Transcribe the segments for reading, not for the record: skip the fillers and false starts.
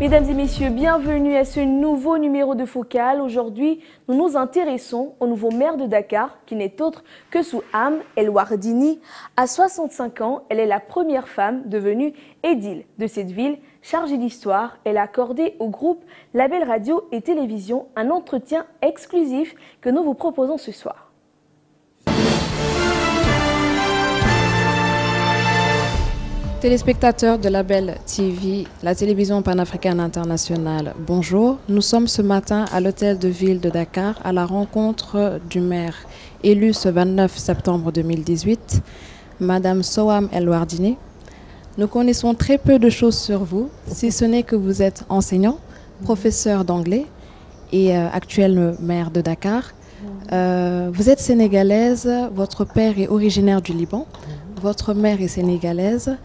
Mesdames et messieurs, bienvenue à ce nouveau numéro de Focal. Aujourd'hui, nous nous intéressons au nouveau maire de Dakar, qui n'est autre que Souham El Wardini. À 65 ans, elle est la première femme devenue édile de cette ville. Chargée d'histoire, elle a accordé au groupe Label Radio et Télévision un entretien exclusif que nous vous proposons ce soir. Téléspectateurs de Label TV, la télévision panafricaine internationale, bonjour. Nous sommes ce matin à l'hôtel de ville de Dakar à la rencontre du maire élu ce 29 septembre 2018, Madame Souham El Wardini. Nous connaissons très peu de choses sur vous, si ce n'est que vous êtes enseignant, professeur d'anglais et actuel maire de Dakar. Vous êtes sénégalaise, votre père est originaire du Liban, votre mère est sénégalaise.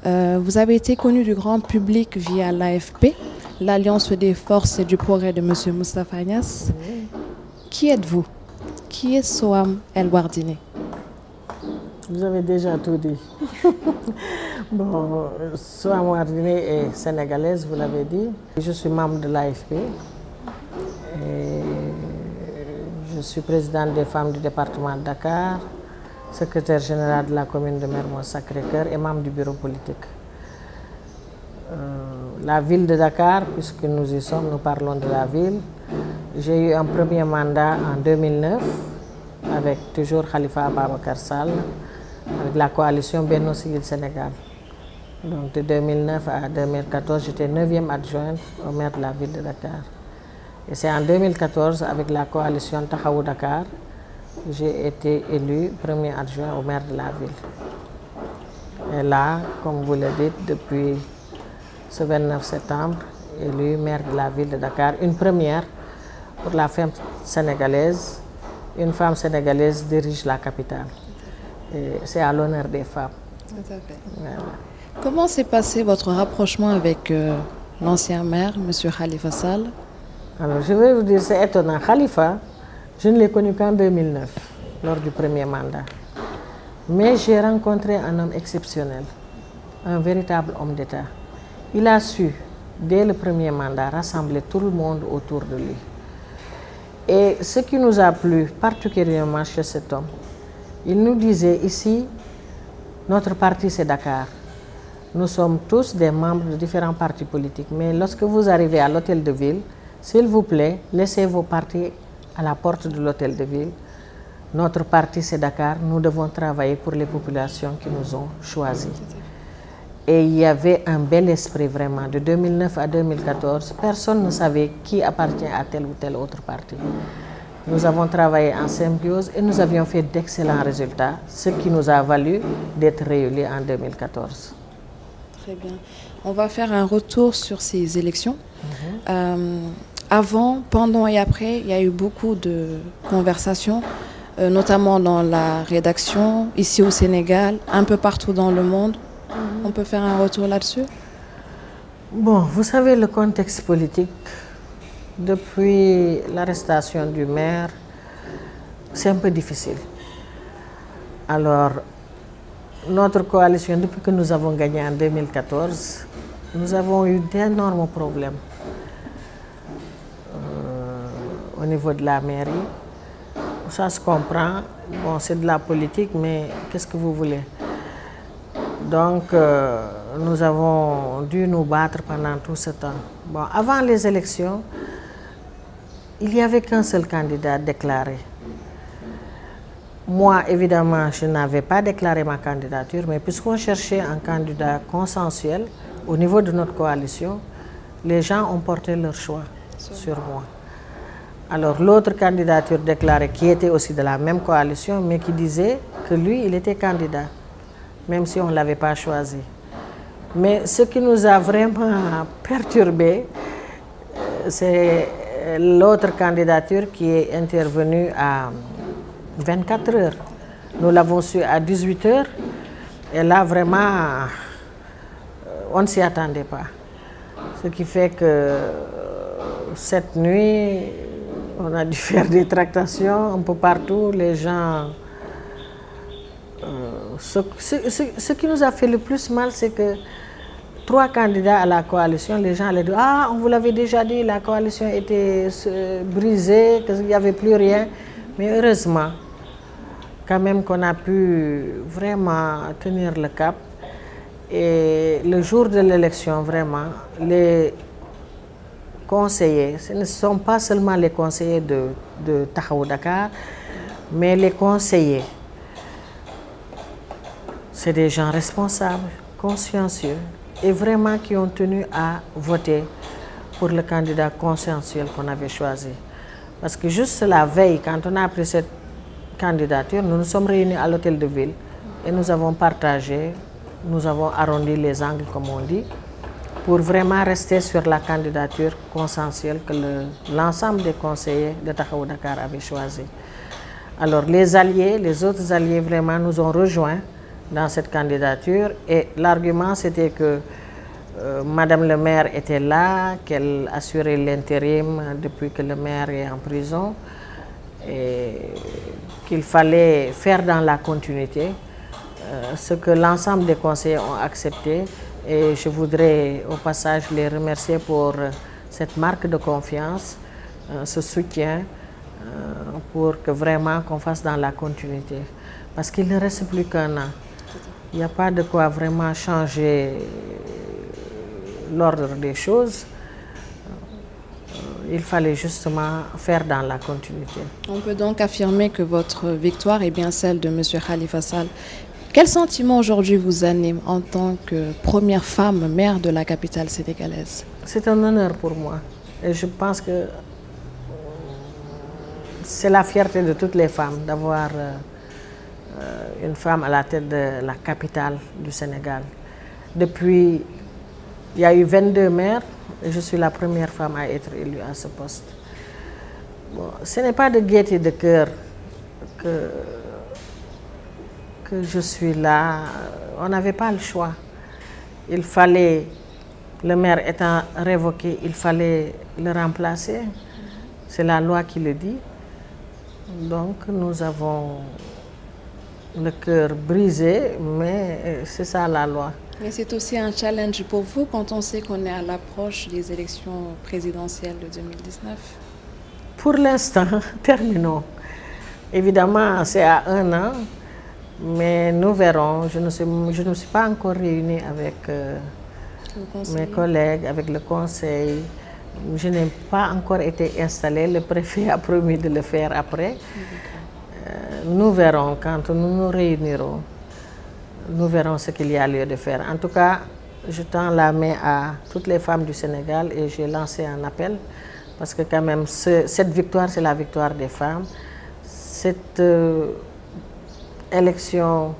Vous avez été connu du grand public via l'AFP, l'Alliance des forces et du progrès de M. Moustapha Niasse. Qui êtes-vous? Qui est Souham El Wardini? Vous avez déjà tout dit. Bon, Souham El Wardini est sénégalaise, vous l'avez dit. Je suis membre de l'AFP. Je suis présidente des femmes du département de Dakar, secrétaire général de la commune de Mermoz-Sacré-Cœur et membre du bureau politique. La ville de Dakar, puisque nous y sommes, nous parlons de la ville. J'ai eu un premier mandat en 2009 avec toujours Khalifa Ababacar Sall, avec la coalition Benno Siggil Sénégal. Donc de 2009 à 2014, j'étais 9e adjointe au maire de la ville de Dakar. Et c'est en 2014, avec la coalition Taxawu Dakar, j'ai été élu premier adjoint au maire de la ville. Et là, comme vous le dites, depuis ce 29 septembre, élu maire de la ville de Dakar, une première pour la femme sénégalaise. Une femme sénégalaise dirige la capitale. C'est à l'honneur des femmes. Tout à fait. Voilà. Comment s'est passé votre rapprochement avec l'ancien maire, M. Khalifa Sall? Alors, je vais vous dire, c'est étonnant. Khalifa, je ne l'ai connu qu'en 2009, lors du premier mandat. Mais j'ai rencontré un homme exceptionnel, un véritable homme d'État. Il a su, dès le premier mandat, rassembler tout le monde autour de lui. Et ce qui nous a plu particulièrement chez cet homme, il nous disait ici, notre parti c'est Dakar. Nous sommes tous des membres de différents partis politiques. Mais lorsque vous arrivez à l'hôtel de ville, s'il vous plaît, laissez vos partis à la porte de l'hôtel de ville. Notre parti c'est Dakar. Nous devons travailler pour les populations qui nous ont choisis. Et il y avait un bel esprit vraiment. De 2009 à 2014, personne ne savait qui appartient à tel ou tel autre parti. Nous avons travaillé en symbiose et nous avions fait d'excellents résultats, ce qui nous a valu d'être réélus en 2014. Très bien. On va faire un retour sur ces élections. Avant, pendant et après, il y a eu beaucoup de conversations, notamment dans la rédaction, ici au Sénégal, un peu partout dans le monde. On peut faire un retour là-dessus? Bon, vous savez, le contexte politique, depuis l'arrestation du maire, c'est un peu difficile. Alors, notre coalition, depuis que nous avons gagné en 2014, nous avons eu d'énormes problèmes au niveau de la mairie. Ça se comprend. Bon, c'est de la politique, mais qu'est-ce que vous voulez? Donc, nous avons dû nous battre pendant tout ce temps. Bon, avant les élections, il n'y avait qu'un seul candidat déclaré. Moi, évidemment, je n'avais pas déclaré ma candidature, mais puisqu'on cherchait un candidat consensuel au niveau de notre coalition, les gens ont porté leur choix sur moi. Alors, l'autre candidature déclarée, qui était aussi de la même coalition, mais qui disait que lui, il était candidat, même si on ne l'avait pas choisi. Mais ce qui nous a vraiment perturbé, c'est l'autre candidature qui est intervenue à 24 heures. Nous l'avons su à 18 heures. Et là, vraiment, on ne s'y attendait pas. Ce qui fait que cette nuit, on a dû faire des tractations un peu partout. Les gens... ce qui nous a fait le plus mal, c'est que 3 candidats à la coalition, les gens allaient dire « Ah, on vous l'avait déjà dit, la coalition était brisée, qu'il n'y avait plus rien. » Mais heureusement, quand même qu'on a pu vraiment tenir le cap. Et le jour de l'élection, vraiment, les conseillers, ce ne sont pas seulement les conseillers de Taxawu Dakar, mais les conseillers, c'est des gens responsables, consciencieux, et vraiment qui ont tenu à voter pour le candidat consensuel qu'on avait choisi. Parce que juste la veille, quand on a pris cette candidature, nous nous sommes réunis à l'hôtel de ville et nous avons partagé, nous avons arrondi les angles, comme on dit, pour vraiment rester sur la candidature consensuelle que l'ensemble des conseillers de Taxawu Dakar avaient choisi. Alors les alliés, les autres alliés vraiment nous ont rejoints dans cette candidature et l'argument c'était que Madame le maire était là, qu'elle assurait l'intérim depuis que le maire est en prison et qu'il fallait faire dans la continuité ce que l'ensemble des conseillers ont accepté. Et je voudrais au passage les remercier pour cette marque de confiance, ce soutien, pour que vraiment qu'on fasse dans la continuité. Parce qu'il ne reste plus qu'un an. Il n'y a pas de quoi vraiment changer l'ordre des choses. Il fallait justement faire dans la continuité. On peut donc affirmer que votre victoire est bien celle de M. Khalifa Sall. Quel sentiment aujourd'hui vous anime en tant que première femme maire de la capitale sénégalaise? C'est un honneur pour moi et je pense que c'est la fierté de toutes les femmes d'avoir une femme à la tête de la capitale du Sénégal. Depuis, il y a eu 22 maires et je suis la première femme à être élue à ce poste. Bon, ce n'est pas de gaieté de cœur que je suis là. On n'avait pas le choix. Il fallait, le maire étant révoqué, il fallait le remplacer. C'est la loi qui le dit. Donc nous avons le cœur brisé, mais c'est ça la loi. Mais c'est aussi un challenge pour vous quand on sait qu'on est à l'approche des élections présidentielles de 2019? Pour l'instant, terminons. Évidemment, c'est à 1 an. Mais nous verrons, je ne me suis pas encore réunie avec mes collègues, avec le conseil. Je n'ai pas encore été installée, le préfet a promis de le faire après. Nous verrons quand nous nous réunirons, nous verrons ce qu'il y a lieu de faire. En tout cas, je tends la main à toutes les femmes du Sénégal et j'ai lancé un appel parce que quand même cette victoire, c'est la victoire des femmes. Cette élection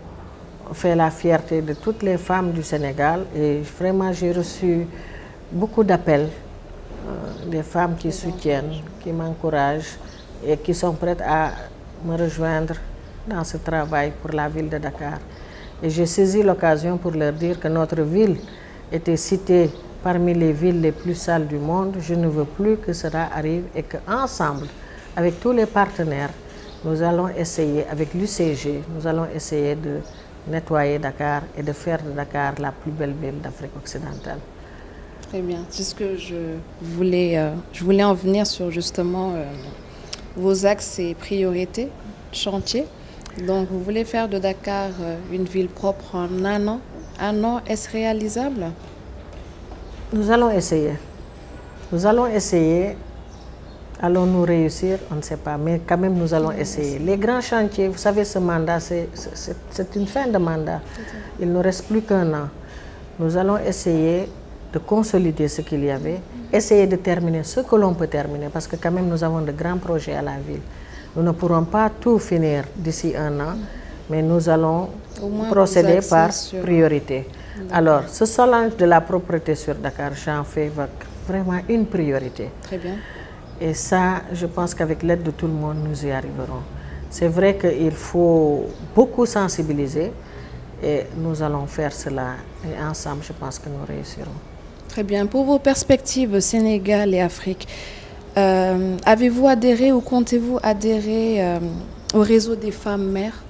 fait la fierté de toutes les femmes du Sénégal et vraiment j'ai reçu beaucoup d'appels des femmes qui soutiennent, qui m'encouragent et qui sont prêtes à me rejoindre dans ce travail pour la ville de Dakar. Et j'ai saisi l'occasion pour leur dire que notre ville était citée parmi les villes les plus sales du monde. Je ne veux plus que cela arrive et qu'ensemble, avec tous les partenaires, nous allons essayer, avec l'UCG, nous allons essayer de nettoyer Dakar et de faire de Dakar la plus belle ville d'Afrique occidentale. Très bien, c'est ce que je voulais en venir sur justement vos axes et priorités, chantiers. Donc vous voulez faire de Dakar une ville propre en 1 an. 1 an, est-ce réalisable? Nous allons essayer. Nous allons essayer. Allons-nous réussir? On ne sait pas, mais quand même nous allons essayer. Les grands chantiers, vous savez, ce mandat, c'est une fin de mandat. Il ne reste plus qu'1 an. Nous allons essayer de consolider ce qu'il y avait, essayer de terminer ce que l'on peut terminer, parce que quand même nous avons de grands projets à la ville. Nous ne pourrons pas tout finir d'ici 1 an, mais nous allons procéder par priorité. Alors, ce challenge de la propreté sur Dakar, j'en fais vraiment une priorité. Très bien. Et ça, je pense qu'avec l'aide de tout le monde, nous y arriverons. C'est vrai qu'il faut beaucoup sensibiliser et nous allons faire cela. Et ensemble, je pense que nous réussirons. Très bien. Pour vos perspectives Sénégal et Afrique, avez-vous adhéré ou comptez-vous adhérer au réseau des femmes maires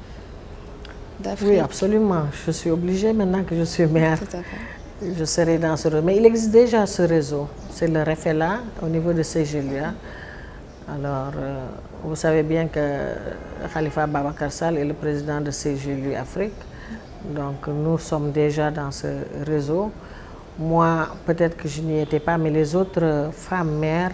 d'Afrique? Oui, absolument. Je suis obligée maintenant que je suis maire. Tout à fait. je serai dans ce réseau. Mais il existe déjà ce réseau. C'est le REFELA au niveau de CGLUA. Alors, vous savez bien que Khalifa Babacar Sall est le président de CGLUA Afrique. Donc, nous sommes déjà dans ce réseau. Moi, peut-être que je n'y étais pas, mais les autres femmes mères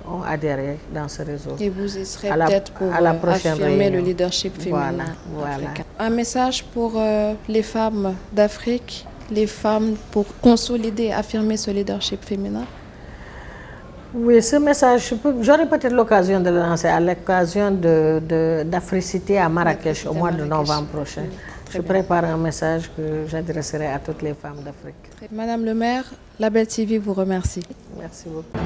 ont adhéré dans ce réseau. Et vous y serez peut-être pour affirmer le leadership féminin africain. Un message pour les femmes d'Afrique, les femmes pour consolider, affirmer ce leadership féminin? Oui, ce message, j'aurai peut-être l'occasion de le lancer à l'occasion d'Africité à Marrakech au mois de novembre prochain. Je prépare un message que j'adresserai à toutes les femmes d'Afrique. Madame le maire, Label TV vous remercie. Merci beaucoup.